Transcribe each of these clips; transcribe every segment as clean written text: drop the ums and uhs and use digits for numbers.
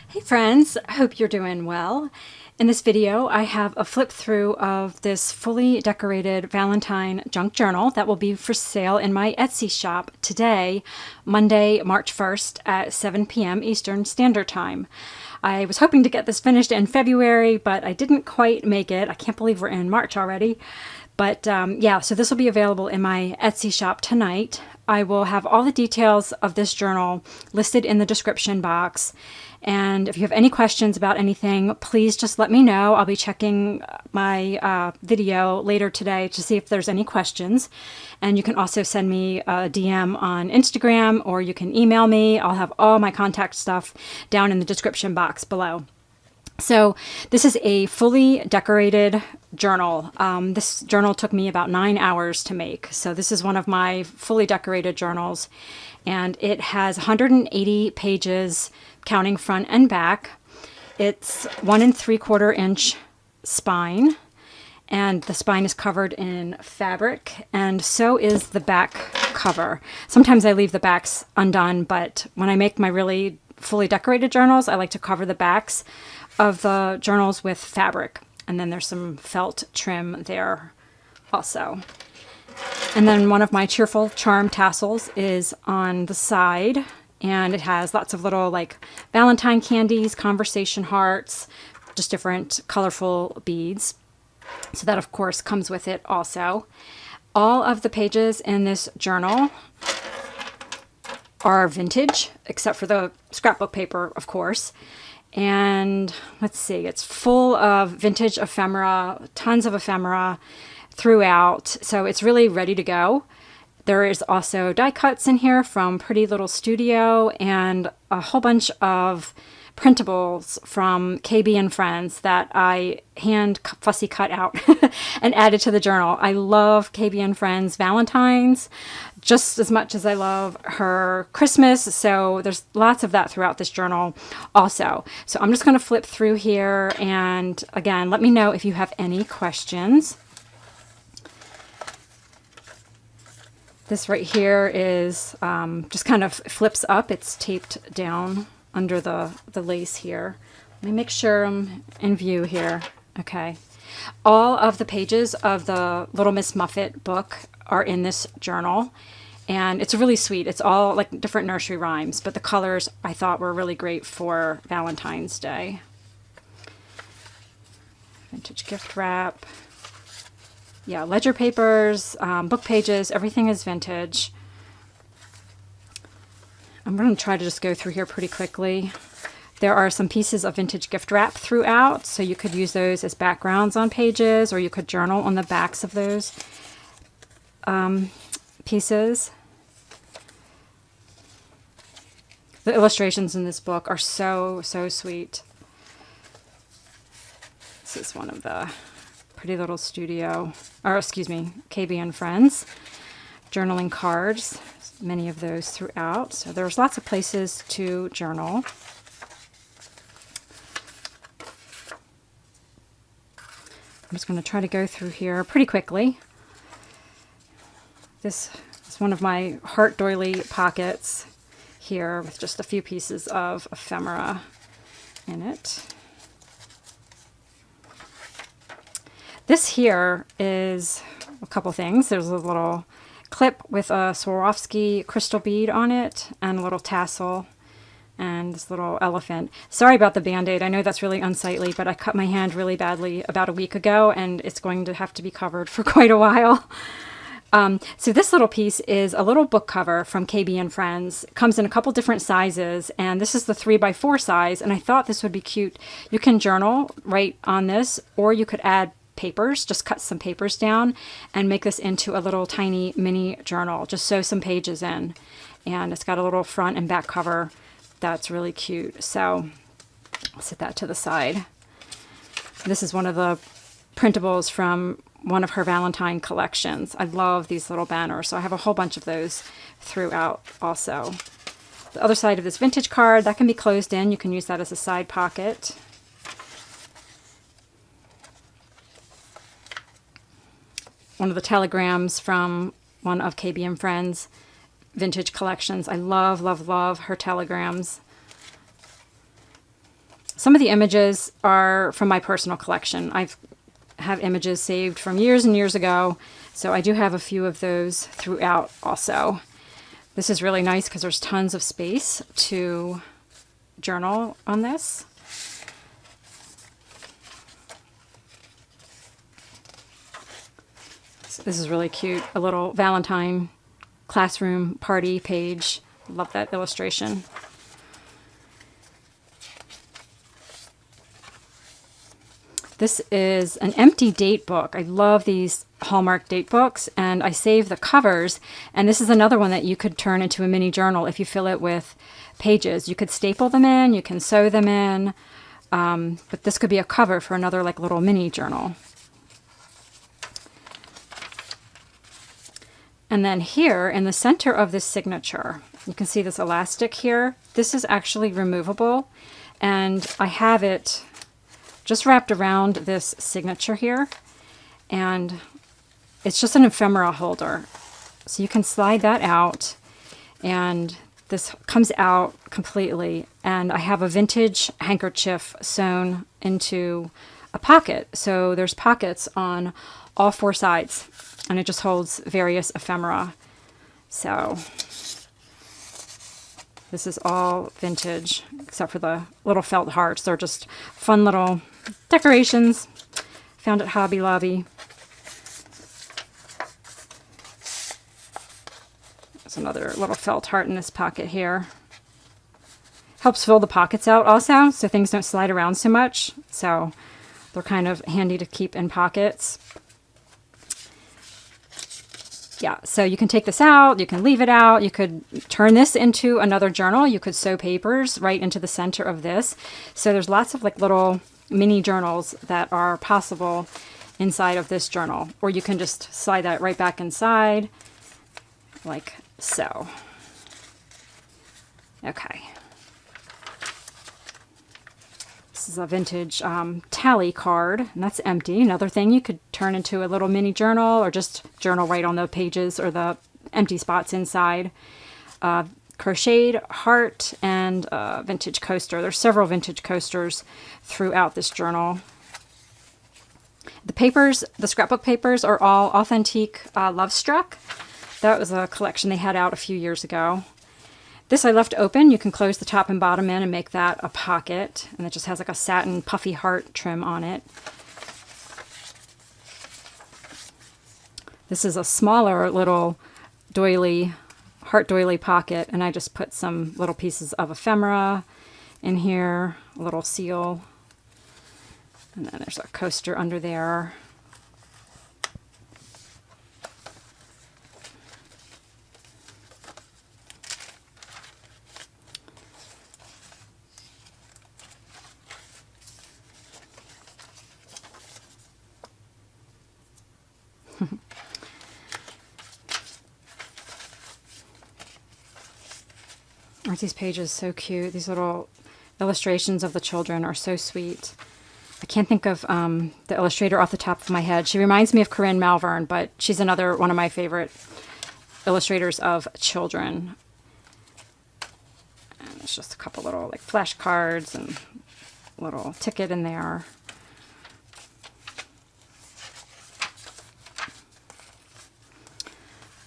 Hey friends, I hope you're doing well. In this video, I have a flip through of this fully decorated Valentine junk journal that will be for sale in my Etsy shop today, Monday, March 1st at 7 p.m. Eastern Standard Time. I was hoping to get this finished in February, but I didn't quite make it. I can't believe we're in March already. But yeah, so this will be available in my Etsy shop tonight. I will have all the details of this journal listed in the description box. And if you have any questions about anything, please just let me know. I'll be checking my video later today to see if there's any questions. And you can also send me a DM on Instagram, or you can email me. I'll have all my contact stuff down in the description box below. So this is a fully decorated journal. This journal took me about 9 hours to make. So this is one of my fully decorated journals. And it has 180 pages counting front and back. It's 1 3/4 inch spine. And the spine is covered in fabric, and so is the back cover. Sometimes I leave the backs undone, but when I make my really fully decorated journals, I like to cover the backs of the journals with fabric. And then there's some felt trim there also. And then one of my Cheerful Charm Tassels is on the side, and it has lots of little like Valentine candies, conversation hearts, just different colorful beads. So that of course comes with it also. All of the pages in this journal are vintage, except for the scrapbook paper, of course. And let's see, it's full of vintage ephemera, tons of ephemera throughout. So it's really ready to go. There is also die cuts in here from Pretty Little Studio and a whole bunch of printables from KB and Friends that I hand fussy cut out and added to the journal. I love KB and Friends Valentines just as much as I love her Christmas. So there's lots of that throughout this journal also. So I'm just going to flip through here, and again, let me know if you have any questions. This right here is just kind of flips up. It's taped down under the lace here. Let me make sure I'm in view here. Okay. All of the pages of the Little Miss Muffet book are in this journal, and it's really sweet. It's all like different nursery rhymes, but the colors I thought were really great for Valentine's Day. Vintage gift wrap. Yeah, ledger papers, book pages, everything is vintage. I'm going to try to just go through here pretty quickly. There are some pieces of vintage gift wrap throughout, so you could use those as backgrounds on pages, or you could journal on the backs of those pieces. The illustrations in this book are so sweet. This is one of the Pretty Little Studio, or excuse me, KB and Friends journaling cards. Many of those throughout. So there's lots of places to journal. I'm just going to try to go through here pretty quickly. This is one of my heart doily pockets here with just a few pieces of ephemera in it. This here is a couple things. There's a little clip with a Swarovski crystal bead on it, and a little tassel, and this little elephant. Sorry about the band-aid. I know that's really unsightly, but I cut my hand really badly about a week ago, and it's going to have to be covered for quite a while. So this little piece is a little book cover from KB and Friends. It comes in a couple different sizes, and this is the 3x4 size, and I thought this would be cute. You can journal right on this, or you could add papers, just cut some papers down and make this into a little tiny mini journal. Just sew some pages in, and it's got a little front and back cover that's really cute. So I'll set that to the side. This is one of the printables from one of her Valentine collections. I love these little banners, so I have a whole bunch of those throughout also. The other side of this vintage card, that can be closed in. You can use that as a side pocket. One of the telegrams from one of KB and Friends vintage collections. I love her telegrams. Some of the images are from my personal collection. I have images saved from years and years ago, so I do have a few of those throughout also. This is really nice because there's tons of space to journal on this. So this is really cute, a little Valentine classroom party page. Love that illustration. This is an empty date book. I love these Hallmark date books, and I save the covers. And this is another one that you could turn into a mini journal if you fill it with pages. You could staple them in, you can sew them in, but this could be a cover for another like little mini journal. And then here in the center of this signature, you can see this elastic here. This is actually removable, and I have it just wrapped around this signature here, and it's just an ephemera holder. So you can slide that out, and this comes out completely. And I have a vintage handkerchief sewn into a pocket. So there's pockets on all four sides, and it just holds various ephemera. So this is all vintage, except for the little felt hearts. They're just fun little decorations found at Hobby Lobby. There's another little felt heart in this pocket here. Helps fill the pockets out also, so things don't slide around so much. So they're kind of handy to keep in pockets. Yeah, so you can take this out, you can leave it out, you could turn this into another journal, you could sew papers right into the center of this. So there's lots of like little mini journals that are possible inside of this journal, or you can just slide that right back inside like so. Okay. This is a vintage tally card, and that's empty. Another thing you could turn into a little mini journal, or just journal right on the pages or the empty spots inside. Crocheted heart and vintage coaster. There's several vintage coasters throughout this journal. The papers, the scrapbook papers, are all Authentique Lovestruck. That was a collection they had out a few years ago. This I left open. You can close the top and bottom in and make that a pocket. And it just has like a satin puffy heart trim on it. This is a smaller little doily, heart doily pocket. And I just put some little pieces of ephemera in here, a little seal. And then there's a coaster under there. Aren't these pages so cute? These little illustrations of the children are so sweet. I can't think of the illustrator off the top of my head. She reminds me of Corinne Malvern, but she's another one of my favorite illustrators of children. And there's just a couple little like flashcards and little ticket in there.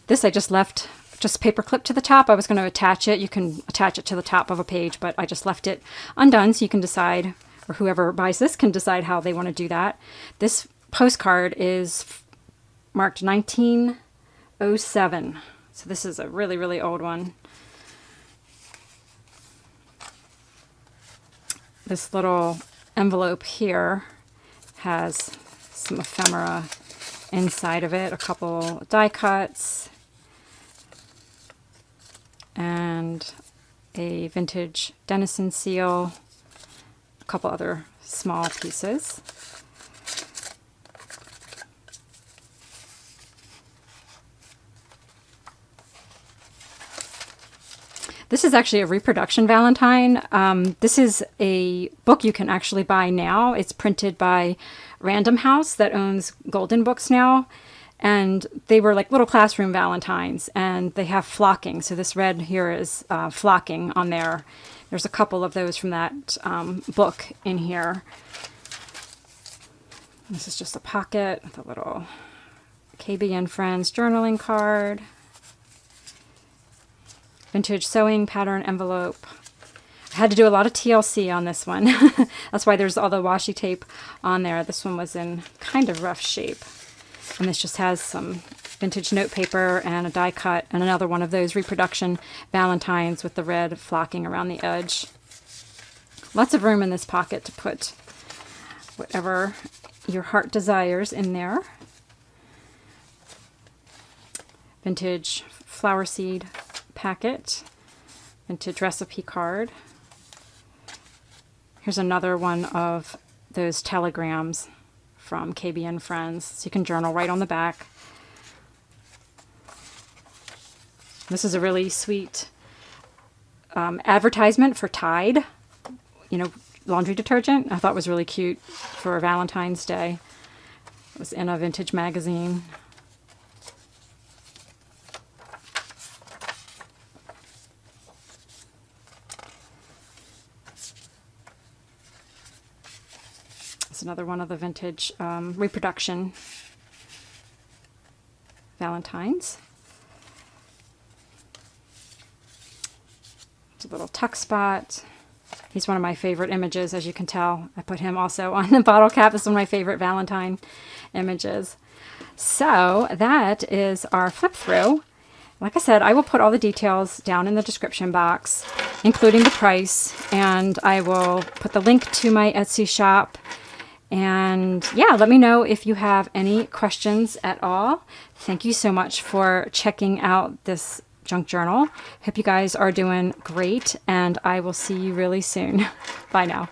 This I just left just paper clip to the top. I was going to attach it. You can attach it to the top of a page, but I just left it undone so you can decide, or whoever buys this can decide how they want to do that. This postcard is marked 1907. So this is a really, really old one. This little envelope here has some ephemera inside of it, a couple die cuts, and a vintage Denison seal, a couple other small pieces. This is actually a reproduction Valentine. This is a book you can actually buy now. It's printed by Random House that owns Golden Books now. And they were like little classroom Valentines, and they have flocking. So this red here is flocking on there There's a couple of those from that book in here. This is just a pocket with a little KB and Friends journaling card. Vintage sewing pattern envelope. I had to do a lot of TLC on this one. That's why there's all the washi tape on there. This one was in kind of rough shape. And this just has some vintage note paper and a die cut and another one of those reproduction Valentines with the red flocking around the edge. Lots of room in this pocket to put whatever your heart desires in there. Vintage flower seed packet. Vintage recipe card. Here's another one of those telegrams from KB and Friends. So you can journal right on the back. This is a really sweet advertisement for Tide, you know, laundry detergent. I thought it was really cute for Valentine's Day. It was in a vintage magazine. It's another one of the vintage reproduction Valentines. It's a little tuck spot. He's one of my favorite images, as you can tell. I put him also on the bottle cap. It's one of my favorite Valentine images. So that is our flip through. Like I said, I will put all the details down in the description box, including the price, and I will put the link to my Etsy shop. And yeah, let me know if you have any questions at all. Thank you so much for checking out this junk journal. Hope you guys are doing great, and I will see you really soon. Bye now.